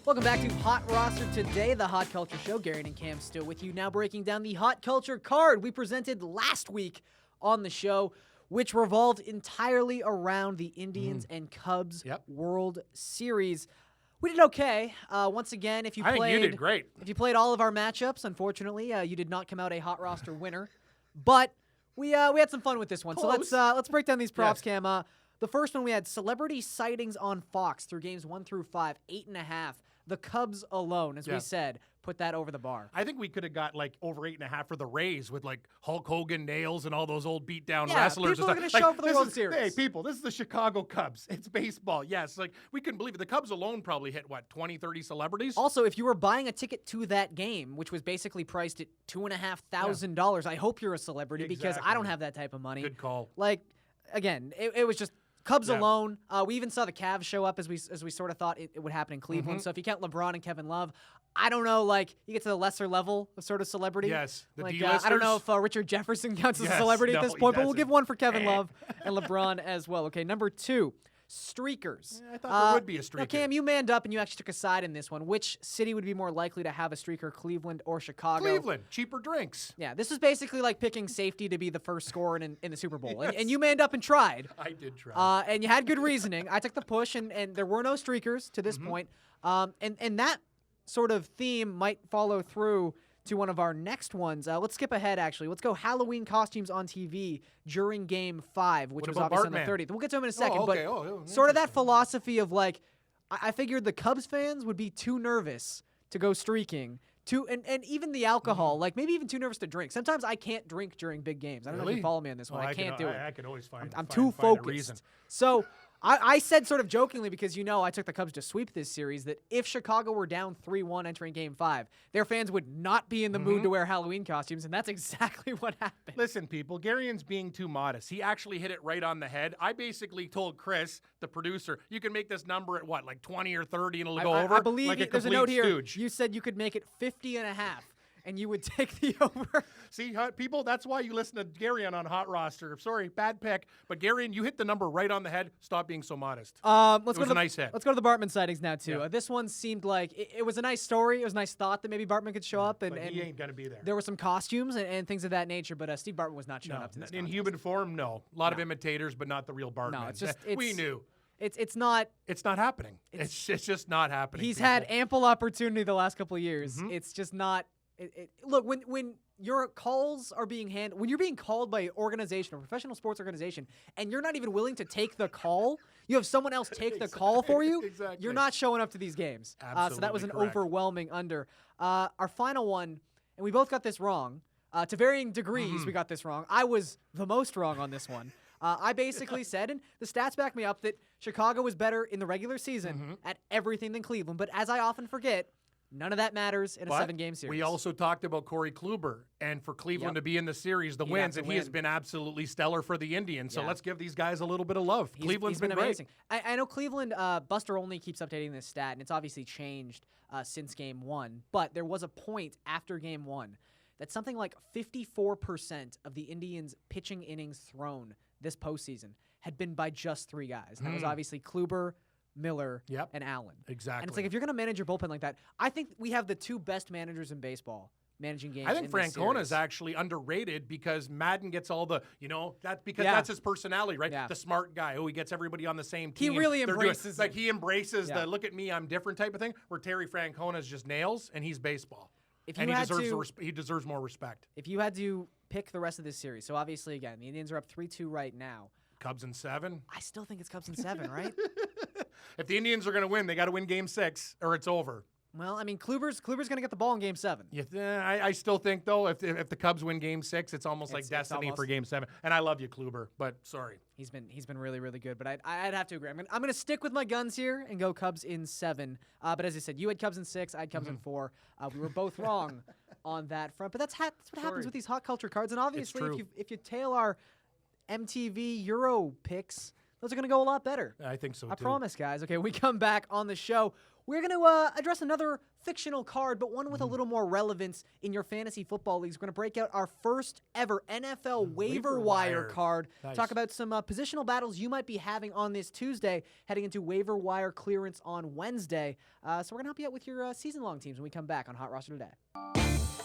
Welcome back to Hot Roster Today, the Hot Culture Show. Gary and Cam still with you, now breaking down the Hot Culture card we presented last week on the show, which revolved entirely around the Indians and Cubs World Series. We did okay. Once again, if you played, I think you did great. If you played all of our matchups, unfortunately, you did not come out a Hot Roster winner. But we had some fun with this one. Close. So let's break down these props, Cam. The first one, we had celebrity sightings on Fox through games 1 through 5, 8.5. The Cubs alone, as we said, put that over the bar. I think we could have got like over 8.5 for the Rays with like Hulk Hogan, Nails, and all those old beat down wrestlers. People are going to show up for the World Series. Hey, people, this is the Chicago Cubs. It's baseball. Yes, like we couldn't believe it. The Cubs alone probably hit, 20, 30 celebrities? Also, if you were buying a ticket to that game, which was basically priced at $2,500, I hope you're a celebrity because I don't have that type of money. Good call. Like, again, it was just Cubs alone. We even saw the Cavs show up as we sort of thought it would happen in Cleveland. So if you count LeBron and Kevin Love, I don't know, like, you get to the lesser level of sort of celebrity. Yes, the like, D-listers. I don't know if Richard Jefferson counts as a celebrity at this point, but we'll give one for Kevin Love and LeBron as well. Okay, number 2. Streakers. I thought there would be a streaker. Now, Cam, you manned up and you actually took a side in this one. Which city would be more likely to have a streaker, Cleveland or Chicago? Cleveland. Cheaper drinks. Yeah, this is basically like picking safety to be the first scorer in the Super Bowl. And you manned up and tried. I did try. And you had good reasoning. I took the push, and there were no streakers to this point. And that sort of theme might follow through to one of our next ones. Let's skip ahead, actually. Let's go Halloween costumes on TV during Game 5, which was obviously on the 30th. We'll get to them in a second. Okay. But sort of that philosophy of, like, I figured the Cubs fans would be too nervous to go streaking. And even the alcohol, like maybe even too nervous to drink. Sometimes I can't drink during big games. I don't know if you follow me on this one. I can't do it. I can always find I'm too focused. a reason. So I said sort of jokingly, because I took the Cubs to sweep this series, that if Chicago were down 3-1 entering Game 5, their fans would not be in the mood to wear Halloween costumes, and that's exactly what happened. Listen, people, Garian's being too modest. He actually hit it right on the head. I basically told Chris, the producer, you can make this number at what, like 20 or 30 and it'll go over? I believe like there's a note here. Stooge. You said you could make it 50.5. And you would take the over. See, people, that's why you listen to Garion on Hot Roster. Sorry, bad pick. But Garion, you hit the number right on the head. Stop being so modest. Let's it was a nice hit. Let's go to the Bartman sightings now, too. Yeah. This one seemed like it was a nice story. It was a nice thought that maybe Bartman could show up. But he ain't going to be there. There were some costumes and things of that nature, but Steve Bartman was not showing up to this in human form, no. A lot of imitators, but not the real Bartman. No, it's just... we knew. It's not... It's not happening. It's just not happening. He's had ample opportunity the last couple of years. It's just not... Look, when your calls are being handled, when you're being called by an organization, a professional sports organization, and you're not even willing to take the call, you have someone else take the call for you, you're not showing up to these games. Absolutely so that was an correct. Overwhelming under. Our final one, and we both got this wrong. To varying degrees, we got this wrong. I was the most wrong on this one. I basically said, and the stats back me up, that Chicago was better in the regular season at everything than Cleveland. But as I often forget, none of that matters in a 7-game series. We also talked about Corey Kluber, and for Cleveland to be in the series, the wins, and he has been absolutely stellar for the Indians. So let's give these guys a little bit of love. Cleveland's been amazing. Great. I know Cleveland, Buster only keeps updating this stat, and it's obviously changed since Game 1. But there was a point after Game 1 that something like 54% of the Indians' pitching innings thrown this postseason had been by just 3 guys. And that was obviously Kluber, Miller, and Allen. Exactly. And it's like, if you're going to manage your bullpen like that, I think we have the 2 best managers in baseball managing games. I think Francona is actually underrated because Madden gets all the, that's his personality, right? Yeah. The smart guy who he gets everybody on the same team. He really embraces like he embraces the look at me, I'm different type of thing, where Terry Francona is just nails and he's baseball. And he deserves more respect. If you had to pick the rest of this series, so obviously, again, the Indians are up 3-2 right now. Cubs in 7? I still think it's Cubs in 7, right? If the Indians are going to win, they got to win Game 6 or it's over. Well, I mean, Kluber's going to get the ball in Game 7. I still think, though, if the Cubs win Game 6, it's almost like destiny for Game 7. And I love you, Kluber, but sorry. He's been really, really good, but I'd have to agree. I'm going to stick with my guns here and go Cubs in 7. But as I said, you had Cubs in 6, I had Cubs in 4. We were both wrong on that front. But that's what happens with these hot culture cards. And obviously, if you tail our MTV Euro picks, those are going to go a lot better. I think so, too. I promise, guys. Okay, when we come back on the show, we're going to address another fictional card, but one with a little more relevance in your fantasy football leagues. We're going to break out our first ever NFL waiver wire card. Nice. Talk about some positional battles you might be having on this Tuesday, heading into waiver wire clearance on Wednesday. So we're going to help you out with your season-long teams when we come back on Hot Roster Today.